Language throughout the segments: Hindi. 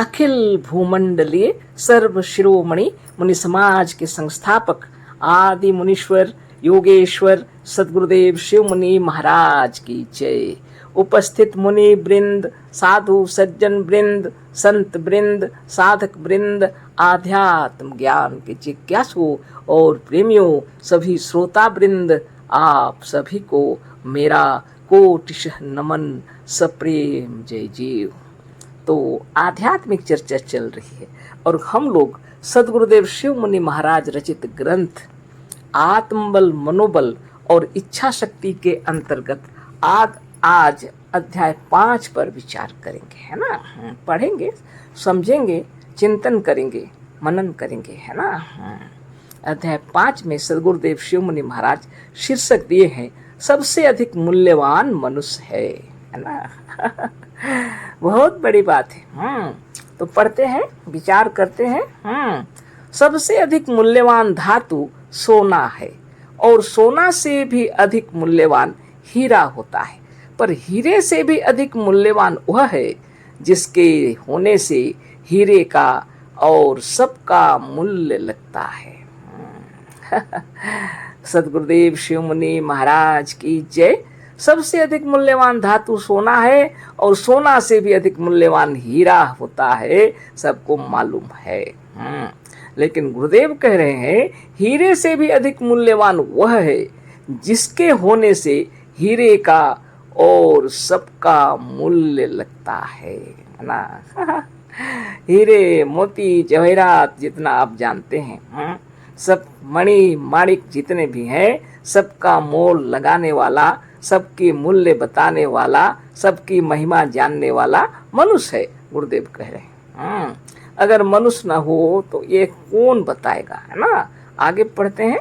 अखिल भूमंडलीय सर्व शिरोमणि मुनि समाज के संस्थापक आदि मुनीश्वर योगेश्वर सदगुरुदेव शिव मुनि महाराज की जय। उपस्थित मुनि वृंद, साधु सज्जन वृंद, संत वृंद, साधक वृंद, आध्यात्म ज्ञान के जिज्ञासु और प्रेमियों, सभी श्रोता वृंद, आप सभी को मेरा कोटिशः नमन, सप्रेम जय जीव। तो आध्यात्मिक चर्चा चल रही है और हम लोग सदगुरुदेव शिव मुनि महाराज रचित ग्रंथ आत्मबल, मनोबल और इच्छा शक्ति के अंतर्गत आज अध्याय 5 पर विचार करेंगे, है ना। पढ़ेंगे, समझेंगे, चिंतन करेंगे, मनन करेंगे, है ना। अध्याय 5 में सदगुरुदेव शिव मुनि महाराज शीर्षक दिए हैं सबसे अधिक मूल्यवान मनुष्य है ना। बहुत बड़ी बात है। तो पढ़ते हैं, विचार करते हैं। सबसे अधिक मूल्यवान धातु सोना है और सोना से भी अधिक मूल्यवान हीरा होता है, पर हीरे से भी अधिक मूल्यवान वह है जिसके होने से हीरे का और सबका मूल्य लगता है। सदगुरुदेव शिव मुनि महाराज की जय। सबसे अधिक मूल्यवान धातु सोना है और सोना से भी अधिक मूल्यवान हीरा होता है, सबको मालूम है। लेकिन गुरुदेव कह रहे हैं हीरे से भी अधिक मूल्यवान वह है जिसके होने से हीरे का और सबका मूल्य लगता है ना। हीरे मोती जवाहरात जितना आप जानते हैं, सब मणि माणिक जितने भी हैं, सबका मोल लगाने वाला, सबकी मूल्य बताने वाला, सबकी महिमा जानने वाला मनुष्य है, गुरुदेव कह रहे हैं। अगर मनुष्य न हो तो ये कौन बताएगा, है ना। आगे पढ़ते हैं।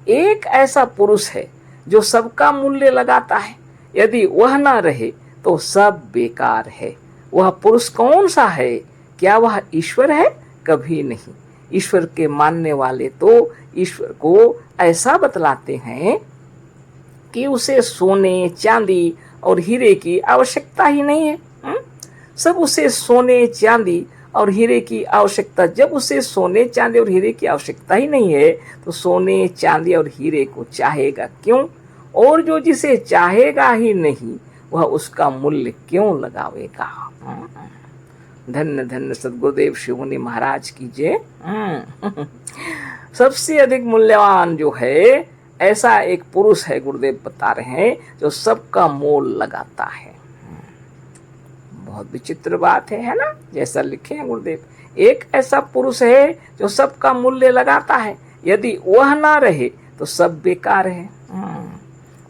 एक ऐसा पुरुष है जो सबका मूल्य लगाता है, यदि वह ना रहे तो सब बेकार है। वह पुरुष कौन सा है? क्या वह ईश्वर है? कभी नहीं। ईश्वर के मानने वाले तो ईश्वर को ऐसा बतलाते हैं कि उसे सोने चांदी और हीरे की आवश्यकता ही नहीं है। सब उसे सोने चांदी और हीरे की आवश्यकता, जब उसे सोने चांदी और हीरे की आवश्यकता ही नहीं है तो सोने चांदी और हीरे को चाहेगा क्यों? और जो जिसे चाहेगा ही नहीं वह उसका मूल्य क्यों लगावेगा। धन्य धन्य सदगुरुदेव शिव मुनि महाराज की जय। सबसे अधिक मूल्यवान जो है ऐसा एक पुरुष है, गुरुदेव बता रहे हैं, जो सबका मोल लगाता है। बहुत विचित्र बात है ना, जैसा लिखे हैं गुरुदेव। एक ऐसा पुरुष है जो सबका मूल्य लगाता है, यदि वह ना रहे तो सब बेकार है।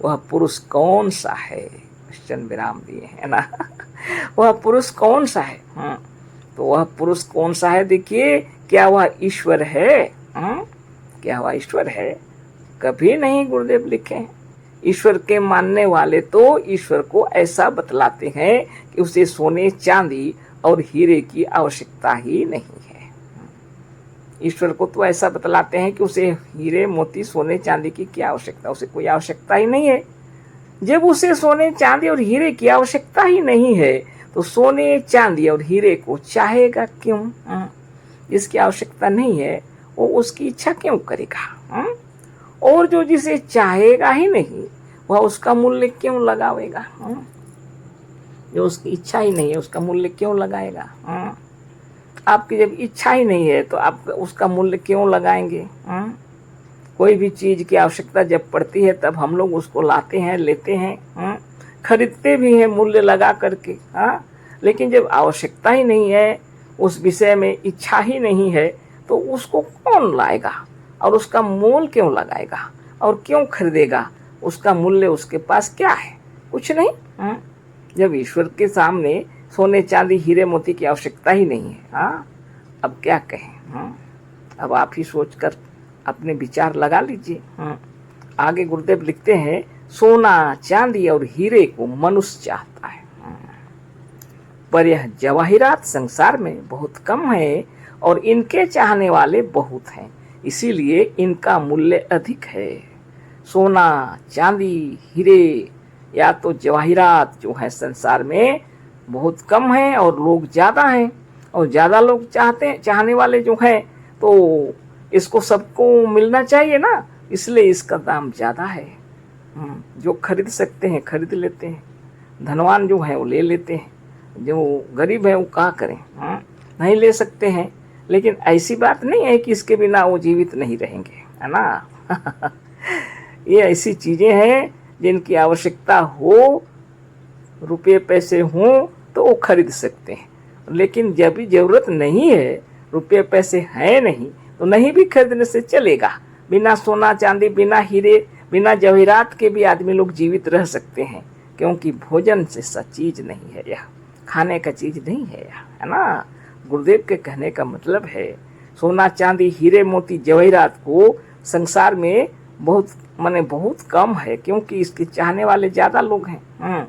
वह पुरुष कौन सा है? क्वेश्चन विराम दिए है ना। वह पुरुष कौन सा है? तो वह पुरुष कौन सा है? देखिए, क्या वह ईश्वर है? क्या वह ईश्वर है? कभी नहीं, गुरुदेव लिखे हैं। ईश्वर के मानने वाले तो ईश्वर को ऐसा बतलाते हैं कि उसे सोने चांदी और हीरे की आवश्यकता ही नहीं है। ईश्वर को तो ऐसा बतलाते हैं कि उसे हीरे मोती सोने चांदी की क्या आवश्यकता, उसे कोई आवश्यकता ही नहीं है। जब उसे सोने चांदी और हीरे की आवश्यकता ही नहीं है तो सोने चांदी और हीरे को चाहेगा क्यों? जिसकी आवश्यकता नहीं है वो उसकी इच्छा क्यों करेगा? और जो जिसे चाहेगा ही नहीं वह उसका मूल्य क्यों लगावेगा? जो उसकी इच्छा ही नहीं है उसका मूल्य क्यों लगाएगा? आपकी जब इच्छा ही नहीं है तो आप उसका मूल्य क्यों लगाएंगे? कोई भी चीज की आवश्यकता जब पड़ती है तब हम लोग उसको लाते हैं, लेते हैं, खरीदते भी हैं मूल्य लगा करके। लेकिन जब आवश्यकता ही नहीं है, उस विषय में इच्छा ही नहीं है, तो उसको कौन लाएगा और उसका मोल क्यों लगाएगा और क्यों खरीदेगा? उसका मूल्य उसके पास क्या है? कुछ नहीं। जब ईश्वर के सामने सोने चांदी हीरे मोती की आवश्यकता ही नहीं है, अब क्या कहें? अब आप ही सोचकर अपने विचार लगा लीजिए। आगे गुरुदेव लिखते हैं, सोना चांदी और हीरे को मनुष्य चाहता है, पर यह जवाहिरात संसार में बहुत कम है और इनके चाहने वाले बहुत हैं, इसीलिए इनका मूल्य अधिक है। सोना चांदी हीरे या तो जवाहिरात जो है संसार में बहुत कम है और लोग ज़्यादा हैं, और ज़्यादा लोग चाहने वाले जो हैं तो इसको सबको मिलना चाहिए ना, इसलिए इसका दाम ज़्यादा है। जो खरीद सकते हैं खरीद लेते हैं, धनवान जो है वो ले लेते हैं, जो गरीब है वो क्या करें, नहीं ले सकते हैं। लेकिन ऐसी बात नहीं है कि इसके बिना वो जीवित नहीं रहेंगे, है ना। ये ऐसी चीज़ें हैं जिनकी आवश्यकता हो, रुपये पैसे हों तो वो खरीद सकते हैं, लेकिन जब भी ज़रूरत नहीं है, रुपये पैसे हैं नहीं, तो नहीं भी खरीदने से चलेगा। बिना सोना चांदी, बिना हीरे, बिना जवाहरात के भी आदमी लोग जीवित रह सकते हैं, क्योंकि भोजन से सा चीज़ नहीं है यह, खाने का चीज़ नहीं है यह, है ना। गुरुदेव के कहने का मतलब है सोना चांदी हीरे मोती जवाहरात को संसार में बहुत कम है, क्योंकि इसके चाहने वाले ज़्यादा लोग हैं।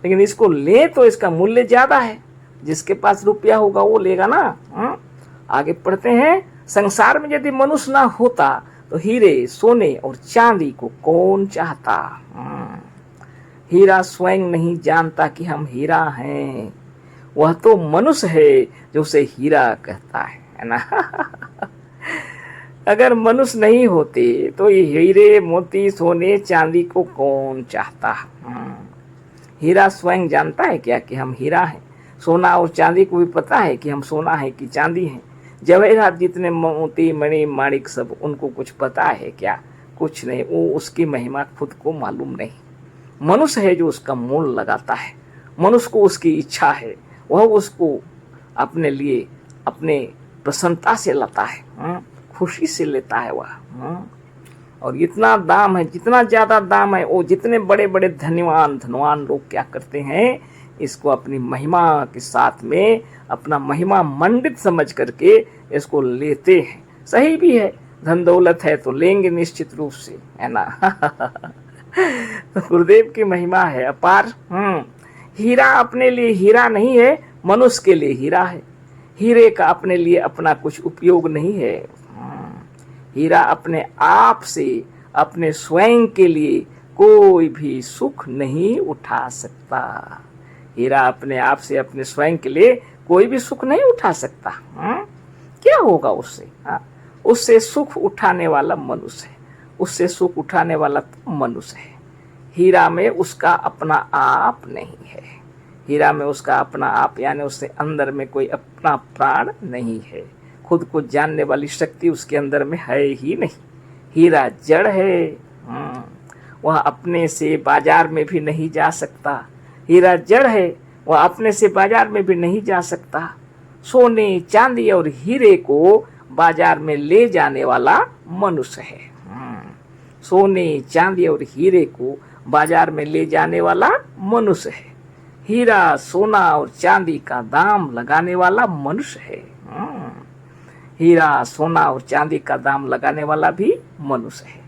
लेकिन इसको ले तो इसका मूल्य ज़्यादा है, जिसके पास रुपया होगा वो लेगा ना। आगे पढ़ते हैं, संसार में यदि मनुष्य ना होता तो हीरे सोने और चांदी को कौन चाहता। हीरा स्वयं नहीं जानता कि हम हीरा हैं, वह तो मनुष्य है जो उसे हीरा कहता है ना। अगर मनुष्य नहीं होते तो ये हीरे मोती सोने चांदी को कौन चाहता। हीरा स्वयं जानता है क्या कि हम हीरा हैं, सोना और चांदी को भी पता है कि हम सोना है कि चांदी हैं, जवाहरात जितने मोती मणि माणिक सब उनको कुछ पता है क्या, कुछ नहीं। वो उसकी महिमा खुद को मालूम नहीं। मनुष्य है जो उसका मोल लगाता है, मनुष्य को उसकी इच्छा है, वह उसको अपने लिए अपने प्रसन्नता से लाता है, खुशी से लेता है वह। और इतना दाम है, जितना ज़्यादा दाम है, वो जितने बड़े बड़े धनवान लोग क्या करते हैं, इसको अपनी महिमा के साथ में अपना महिमा मंडित समझ करके इसको लेते हैं। सही भी है, धन दौलत है तो लेंगे निश्चित रूप से, है ना। तो गुरुदेव की महिमा है अपार। हीरा अपने लिए हीरा नहीं है, मनुष्य के लिए हीरा है। हीरे का अपने लिए अपना कुछ उपयोग नहीं है। हीरा अपने आप से अपने स्वयं के लिए कोई भी सुख नहीं उठा सकता। हीरा अपने आप से अपने स्वयं के लिए कोई भी सुख नहीं उठा सकता। क्या होगा उससे? उससे सुख उठाने वाला मनुष्य है, उससे सुख उठाने वाला तो मनुष्य है। हीरा में उसका अपना आप नहीं है, हीरा में उसका अपना आप यानी उससे अंदर में कोई अपना प्राण नहीं है, खुद को जानने वाली शक्ति उसके अंदर में है ही नहीं। हीरा जड़ है, वह अपने से बाजार में भी नहीं जा सकता। हीरा जड़ है, वह अपने से बाजार में भी नहीं जा सकता। सोने चांदी और हीरे को बाजार में ले जाने वाला मनुष्य है। सोने चांदी और हीरे को बाजार में ले जाने वाला मनुष्य है। हीरा सोना और चांदी का दाम लगाने वाला मनुष्य है। हीरा सोना और चांदी का दाम लगाने वाला भी मनुष्य है।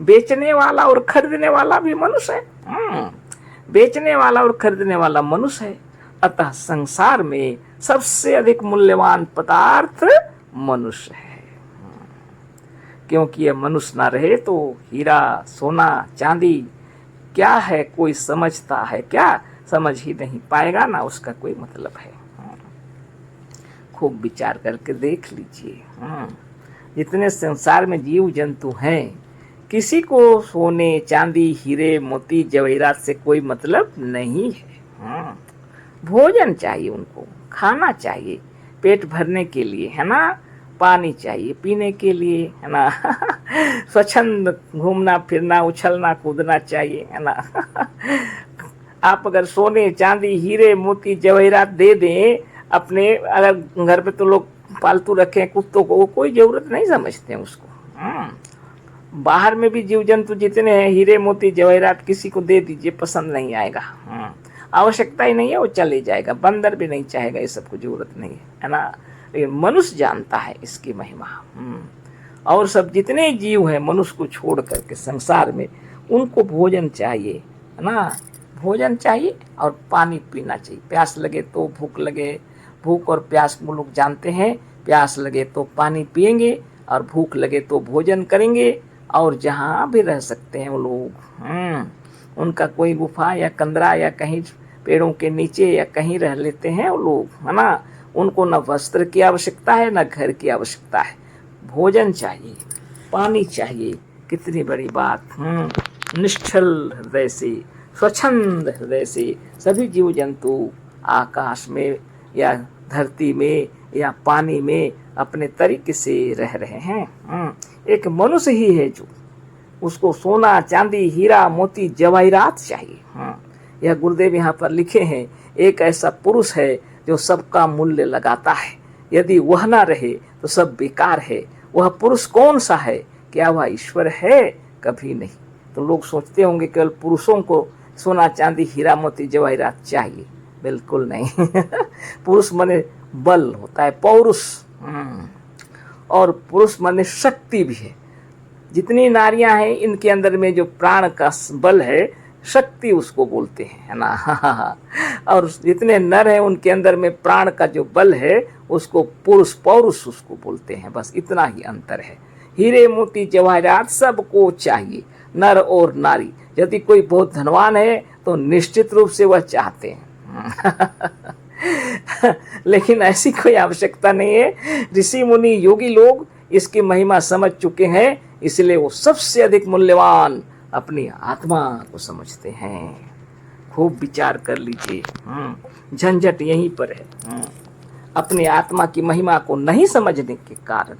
बेचने वाला और खरीदने वाला भी मनुष्य है। बेचने वाला और खरीदने वाला मनुष्य है। अतः संसार में सबसे अधिक मूल्यवान पदार्थ मनुष्य है। क्योंकि यह मनुष्य ना रहे तो हीरा सोना चांदी क्या है कोई समझता है क्या? समझ ही नहीं पाएगा, ना उसका कोई मतलब है। खूब विचार करके देख लीजिए। जितने संसार में जीव जंतु हैं, किसी को सोने चांदी हीरे मोती जवाहरात से कोई मतलब नहीं है। भोजन चाहिए, उनको खाना चाहिए पेट भरने के लिए, है ना। पानी चाहिए पीने के लिए, है ना। स्वच्छंद घूमना फिरना उछलना कूदना चाहिए, है ना। आप अगर सोने चांदी हीरे मोती जवाहरात दे दें अपने, अगर घर पे तो लोग पालतू रखें कुत्तों को, वो कोई ज़रूरत नहीं समझते हैं उसको। बाहर में भी जीव जंतु जितने हैं, हीरे मोती जवाहरात किसी को दे दीजिए, पसंद नहीं आएगा। आवश्यकता ही नहीं है, वो चले जाएगा। बंदर भी नहीं चाहेगा, ये सब को जरूरत नहीं है ना। लेकिन मनुष्य जानता है इसकी महिमा। और सब जितने जीव हैं मनुष्य को छोड़ करके संसार में, उनको भोजन चाहिए, है ना। भोजन चाहिए और पानी पीना चाहिए। प्यास लगे तो भूख लगे, भूख और प्यास वो लोग जानते हैं। प्यास लगे तो पानी पिएंगे और भूख लगे तो भोजन करेंगे। और जहाँ भी रह सकते हैं वो लोग, उनका कोई गुफा या कंदरा या कहीं पेड़ों के नीचे या कहीं रह लेते हैं वो लोग, है ना। उनको न वस्त्र की आवश्यकता है न घर की आवश्यकता है, भोजन चाहिए, पानी चाहिए। कितनी बड़ी बात। निश्चल हृदय से, स्वच्छंद हृदय से सभी जीव जंतु आकाश में या धरती में या पानी में अपने तरीके से रह रहे हैं। एक मनुष्य ही है जो उसको सोना चांदी हीरा मोती जवाहरात चाहिए। यह गुरुदेव यहाँ पर लिखे हैं, एक ऐसा पुरुष है जो सबका मूल्य लगाता है। यदि वह ना रहे तो सब बेकार है। वह पुरुष कौन सा है? क्या वह ईश्वर है? कभी नहीं। तो लोग सोचते होंगे केवल पुरुषों को सोना चांदी हीरा मोती जवाहरात चाहिए, बिल्कुल नहीं। पुरुष माने बल होता है, पौरुष, और पुरुष माने शक्ति भी है। जितनी नारियां हैं इनके अंदर में जो प्राण का बल है, शक्ति उसको बोलते हैं, है ना। और जितने नर हैं उनके अंदर में प्राण का जो बल है उसको पुरुष पौरुष उसको बोलते हैं। बस इतना ही अंतर है। हीरे मोती जवाहरात सबको चाहिए, नर और नारी। यदि कोई बहुत धनवान है तो निश्चित रूप से वह चाहते हैं। लेकिन ऐसी कोई आवश्यकता नहीं है। ऋषि मुनि योगी लोग इसकी महिमा समझ चुके हैं, इसलिए वो सबसे अधिक मूल्यवान अपनी आत्मा को समझते हैं। खूब विचार कर लीजिए। झंझट यहीं पर है। अपनी आत्मा की महिमा को नहीं समझने के कारण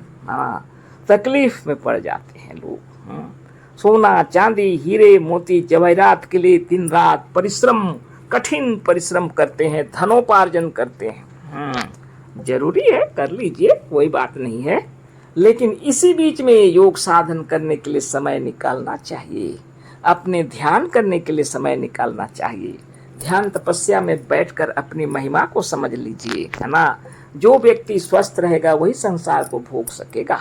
तकलीफ में पड़ जाते हैं लोग। सोना चांदी हीरे मोती जवाहरात के लिए दिन रात परिश्रम, कठिन परिश्रम करते हैं, धनोपार्जन करते हैं। जरूरी है, कर लीजिए, कोई बात नहीं है। लेकिन इसी बीच में योग साधन करने के लिए समय निकालना चाहिए, अपने ध्यान करने के लिए समय निकालना चाहिए। ध्यान तपस्या में बैठकर अपनी महिमा को समझ लीजिए, है ना। जो व्यक्ति स्वस्थ रहेगा वही संसार को भोग सकेगा।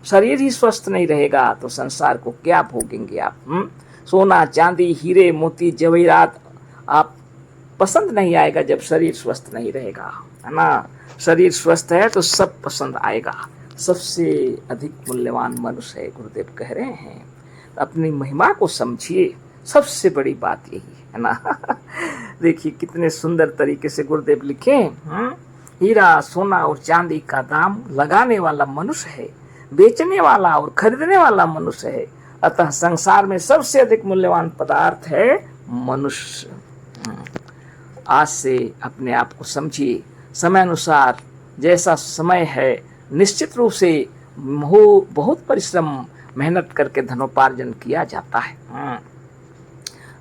शरीर ही स्वस्थ नहीं रहेगा तो संसार को क्या भोगेंगे आप। सोना चांदी हीरे मोती जवाहरात आप पसंद नहीं आएगा जब शरीर स्वस्थ नहीं रहेगा, है ना। शरीर स्वस्थ है तो सब पसंद आएगा। सबसे अधिक मूल्यवान मनुष्य है, गुरुदेव कह रहे हैं। अपनी महिमा को समझिए, सबसे बड़ी बात यही है ना। देखिए कितने सुंदर तरीके से गुरुदेव लिखे। हीरा सोना और चांदी का दाम लगाने वाला मनुष्य है, बेचने वाला और खरीदने वाला मनुष्य है। अतः संसार में सबसे अधिक मूल्यवान पदार्थ है मनुष्य। आज से अपने आप को समझिए। समय अनुसार जैसा समय है निश्चित रूप से बहुत परिश्रम मेहनत करके धनोपार्जन किया जाता है।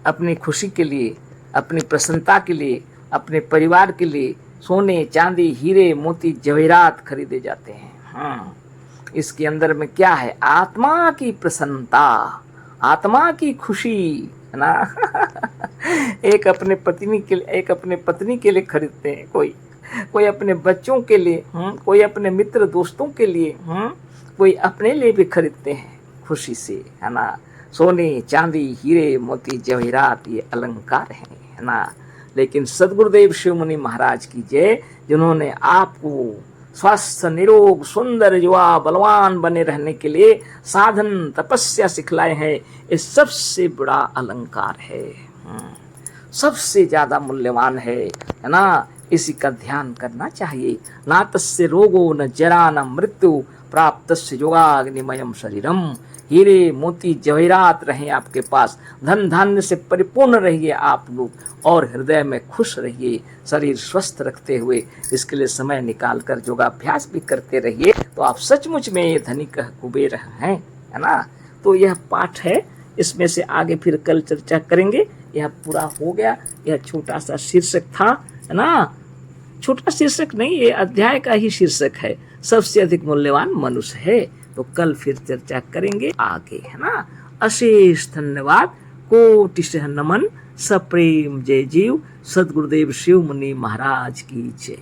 अपनी खुशी के लिए, अपनी प्रसन्नता के लिए, अपने परिवार के लिए सोने चांदी हीरे मोती जवाहरात खरीदे जाते हैं। इसके अंदर में क्या है? आत्मा की प्रसन्नता, आत्मा की खुशी, है ना। एक अपने पत्नी के लिए खरीदते हैं, कोई अपने बच्चों के लिए, कोई अपने मित्र दोस्तों के लिए, कोई अपने लिए भी खरीदते हैं खुशी से, है ना। सोने चांदी हीरे मोती जवाहरात ये अलंकार हैं, है ना। लेकिन सद्गुरुदेव शिव मुनि महाराज की जय, जिन्होंने आपको स्वस्थ निरोग सुंदर युवा बलवान बने रहने के लिए साधन तपस्या सिखलाए हैं, ये सबसे बड़ा अलंकार है, सबसे ज्यादा मूल्यवान है ना। इसी का ध्यान करना चाहिए। ना तस्य रोगो न जरा न मृत्यु प्राप्तस्य योगाग्निमयम शरीरम। हीरे मोती जवाहरात रहें आपके पास, धन धान्य से परिपूर्ण रहिए आप लोग, और हृदय में खुश रहिए, शरीर स्वस्थ रखते हुए इसके लिए समय निकाल कर योगाभ्यास भी करते रहिए, तो आप सचमुच में धनिक कुबेर हैं, है ना। तो यह पाठ है, इसमें से आगे फिर कल चर्चा करेंगे। यह पूरा हो गया। यह छोटा सा शीर्षक था, है ना। छोटा शीर्षक नहीं, ये अध्याय का ही शीर्षक है, सबसे अधिक मूल्यवान मनुष्य है। तो कल फिर चर्चा करेंगे आगे, है ना। अशेष धन्यवाद, कोटिशः नमन, सप्रेम जय जीव। सद्गुरुदेव शिव मुनि महाराज की जय।